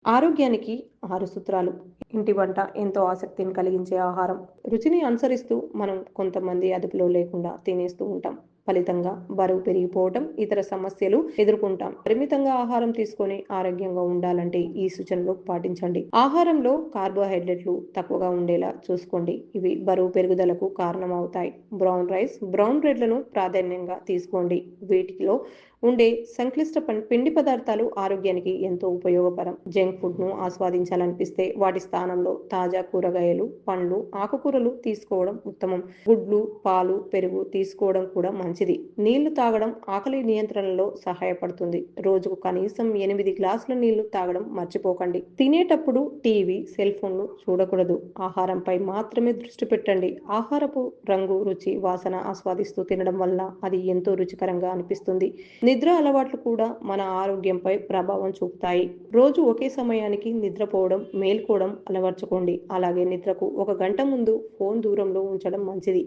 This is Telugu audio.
ఆరోగ్యానికి 6 సూత్రాలు. ఇంటి వంట ఎంతో ఆసక్తిని కలిగించే ఆహారం. రుచిని అనుసరిస్తూ మనం కొంతమంది అదుపులో లేకుండా తినేస్తూ ఉంటాం. ఫలితంగా బరువు పెరిగిపోవటం, ఇతర సమస్యలు ఎదుర్కొంటాం. పరిమితంగా ఆహారం తీసుకొని ఆరోగ్యంగా ఉండాలంటే ఈ సూచనలు పాటించండి. ఆహారంలో కార్బోహైడ్రేట్లు తక్కువగా ఉండేలా చూసుకోండి. ఇవి బరువు పెరుగుదలకు కారణమవుతాయి. బ్రౌన్ రైస్, బ్రౌన్ బ్రెడ్లను ప్రాధాన్యంగా తీసుకోండి. వీటిలో ఉండే సంక్లిష్ట పిండి పదార్థాలు ఆరోగ్యానికి ఎంతో ఉపయోగకరం. జంక్ ఫుడ్ను ఆస్వాదించాలనిపిస్తే వాటి స్థానంలో తాజా కూరగాయలు, పండ్లు, ఆకుకూరలు తీసుకోవడం ఉత్తమం. గుడ్లు, పాలు, పెరుగు తీసుకోవడం కూడా మంచిది. నీళ్లు తాగడం ఆకలి నియంత్రణలో సహాయపడుతుంది. రోజుకు కనీసం 8 గ్లాసుల నీళ్లు తాగడం మర్చిపోకండి. తినేటప్పుడు టీవీ, సెల్ ఫోన్లు చూడకూడదు. ఆహారంపై మాత్రమే దృష్టి పెట్టండి. ఆహారపు రంగు, రుచి, వాసన ఆస్వాదిస్తూ తినడం వల్ల అది ఎంతో రుచికరంగా అనిపిస్తుంది. నిద్ర అలవాట్లు కూడా మన ఆరోగ్యంపై ప్రభావం చూపుతాయి. రోజు ఒకే సమయానికి నిద్రపోవడం, మేల్కోవడం అలవర్చుకోండి. అలాగే నిద్రకు 1 గంట ముందు ఫోన్ దూరంలో ఉంచడం మంచిది.